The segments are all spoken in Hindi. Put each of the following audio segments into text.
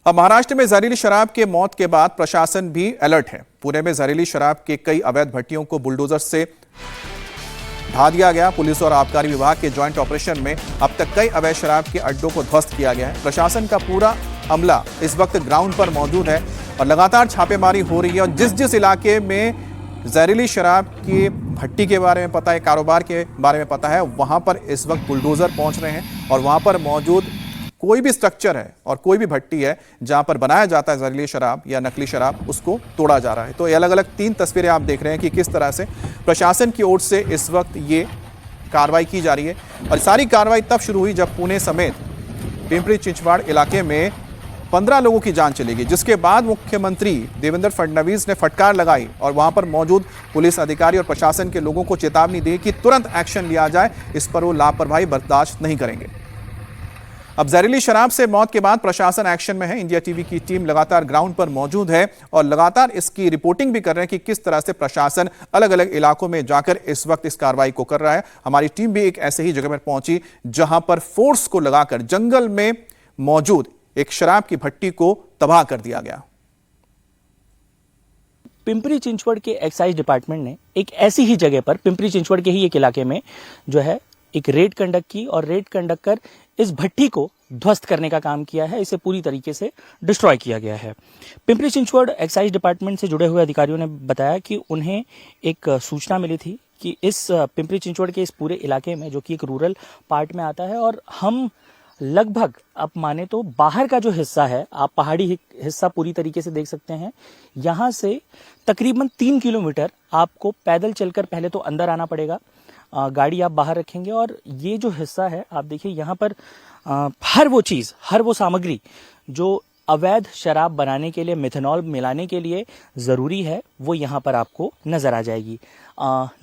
अब महाराष्ट्र में जहरीली शराब के मौत के बाद प्रशासन भी अलर्ट है। पुणे में जहरीली शराब के कई अवैध भट्टियों को बुलडोजर से ढा दिया गया। पुलिस और आबकारी विभाग के ज्वाइंट ऑपरेशन में अब तक कई अवैध शराब के अड्डों को ध्वस्त किया गया है। प्रशासन का पूरा अमला इस वक्त ग्राउंड पर मौजूद है और लगातार छापेमारी हो रही है। और जिस जिस इलाके में जहरीली शराब की भट्टी के बारे में पता है, कारोबार के बारे में पता है, वहां पर इस वक्त बुलडोजर पहुंच रहे हैं और वहां पर मौजूद कोई भी स्ट्रक्चर है और कोई भी भट्टी है जहां पर बनाया जाता है जहरीली शराब या नकली शराब, उसको तोड़ा जा रहा है। तो ये अलग अलग 3 तस्वीरें आप देख रहे हैं कि किस तरह से प्रशासन की ओर से इस वक्त ये कार्रवाई की जा रही है। और सारी कार्रवाई तब शुरू हुई जब पुणे समेत पिंपरी चिंचवड़ इलाके में 15 लोगों की जान चली गई, जिसके बाद मुख्यमंत्री देवेंद्र फडणवीस ने फटकार लगाई और वहां पर मौजूद पुलिस अधिकारी और प्रशासन के लोगों को चेतावनी दी कि तुरंत एक्शन लिया जाए, इस पर वो लापरवाही बर्दाश्त नहीं करेंगे। अब जहरीली शराब से मौत के बाद प्रशासन एक्शन में है। इंडिया टीवी की टीम लगातार ग्राउंड पर मौजूद है और लगातार इसकी रिपोर्टिंग भी कर रहे हैं कि किस तरह से प्रशासन अलग अलग इलाकों में जाकर इस वक्त इस कार्रवाई को कर रहा है। हमारी टीम भी एक ऐसे ही जगह पर पहुंची जहां पर फोर्स को लगाकर जंगल में मौजूद एक शराब की भट्टी को तबाह कर दिया गया। पिंपरी चिंचवड़ के एक्साइज डिपार्टमेंट ने एक ऐसी ही जगह पर पिंपरी चिंचवड़ के ही एक इलाके में जो है एक रेड कंडक्ट की और रेड कंडक्ट कर इस भट्टी को ध्वस्त करने का काम किया है। इसे पूरी तरीके से डिस्ट्रॉय किया गया है। पिंपरी चिंचवड़ एक्साइज डिपार्टमेंट से जुड़े हुए अधिकारियों ने बताया कि उन्हें एक सूचना मिली थी कि इस पिंपरी चिंचवड़ के इस पूरे इलाके में, जो कि एक रूरल पार्ट में आता है, और हम लगभग आप माने तो बाहर का जो हिस्सा है, आप पहाड़ी हिस्सा पूरी तरीके से देख सकते हैं, यहाँ से तकरीबन 3 किलोमीटर आपको पैदल चलकर पहले तो अंदर आना पड़ेगा। गाड़ी आप बाहर रखेंगे और ये जो हिस्सा है आप देखिए, यहाँ पर हर वो चीज़, हर वो सामग्री जो अवैध शराब बनाने के लिए, मिथेनॉल मिलाने के लिए ज़रूरी है, वो यहाँ पर आपको नज़र आ जाएगी।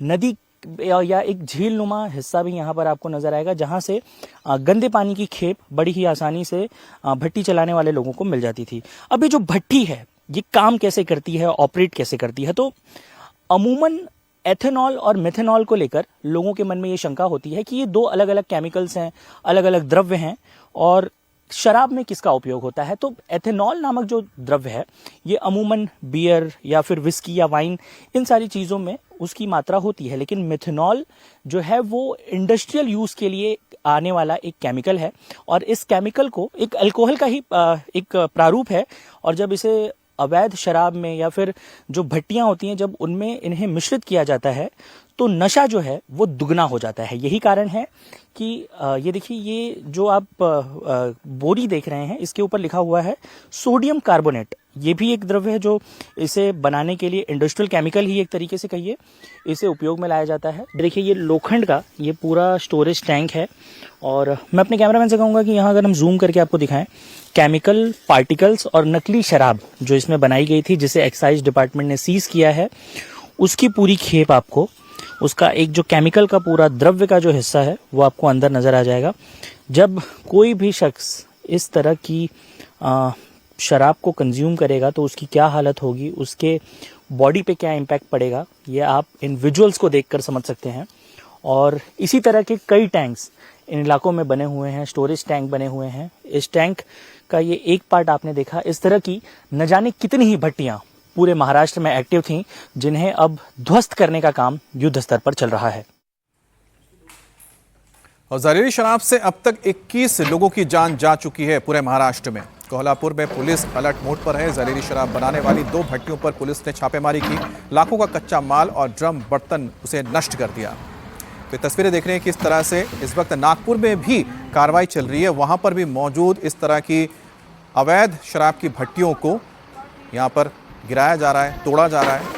नदी या एक झील नुमा हिस्सा भी यहाँ पर आपको नजर आएगा, जहाँ से गंदे पानी की खेप बड़ी ही आसानी से भट्टी चलाने वाले लोगों को मिल जाती थी। अब ये जो भट्टी है, ये काम कैसे करती है, ऑपरेट कैसे करती है? तो अमूमन एथेनॉल और मिथेनॉल को लेकर लोगों के मन में ये शंका होती है कि ये 2 अलग अलग केमिकल्स हैं, अलग अलग द्रव्य हैं, और शराब में किसका उपयोग होता है? तो एथेनॉल नामक जो द्रव्य है, ये अमूमन बियर या फिर विस्की या वाइन, इन सारी चीज़ों में उसकी मात्रा होती है। लेकिन मिथेनॉल जो है वो इंडस्ट्रियल यूज़ के लिए आने वाला एक केमिकल है, और इस केमिकल को एक अल्कोहल का ही एक प्रारूप है, और जब इसे अवैध शराब में या फिर जो भट्टियां होती हैं, जब उनमें इन्हें मिश्रित किया जाता है तो नशा जो है वो दुगना हो जाता है। यही कारण है कि ये देखिए, ये जो आप बोरी देख रहे हैं, इसके ऊपर लिखा हुआ है सोडियम कार्बोनेट। ये भी एक द्रव्य है जो इसे बनाने के लिए, इंडस्ट्रियल केमिकल ही एक तरीके से कहिए, इसे उपयोग में लाया जाता है। देखिए, ये लोखंड का ये पूरा स्टोरेज टैंक है, और मैं अपने कैमरामैन से कहूँगा कि यहाँ अगर हम जूम करके आपको दिखाएं, केमिकल पार्टिकल्स और नकली शराब जो इसमें बनाई गई थी, जिसे एक्साइज डिपार्टमेंट ने सीज किया है, उसकी पूरी खेप आपको, उसका एक जो केमिकल का पूरा द्रव्य का जो हिस्सा है वो आपको अंदर नजर आ जाएगा। जब कोई भी शख्स इस तरह की शराब को कंज्यूम करेगा तो उसकी क्या हालत होगी, उसके बॉडी पे क्या इम्पैक्ट पड़ेगा, ये आप इन विजुअल्स को देखकर समझ सकते हैं। और इसी तरह के कई टैंक्स इन इलाकों में बने हुए हैं, स्टोरेज टैंक बने हुए हैं। इस टैंक का ये एक पार्ट आपने देखा। इस तरह की न जाने कितनी ही भट्टियां पूरे महाराष्ट्र में एक्टिव थीं, जिन्हें अब ध्वस्त करने का काम युद्ध स्तर पर चल रहा है। और जहरीली शराब से अब तक 21 लोगों की जान जा चुकी है पूरे महाराष्ट्र में। कोल्हापुर में पुलिस अलर्ट मोड पर है। जहरीली शराब बनाने वाली 2 भट्टियों पर पुलिस ने छापेमारी की। लाखों का कच्चा माल और ड्रम बर्तन उसे नष्ट कर दिया। तो तस्वीरें देख रहे हैं किस तरह से इस वक्त नागपुर में भी कार्रवाई चल रही है। वहां पर भी मौजूद इस तरह की अवैध शराब की भट्टियों को यहाँ पर गिराया जा रहा है, तोड़ा जा रहा है।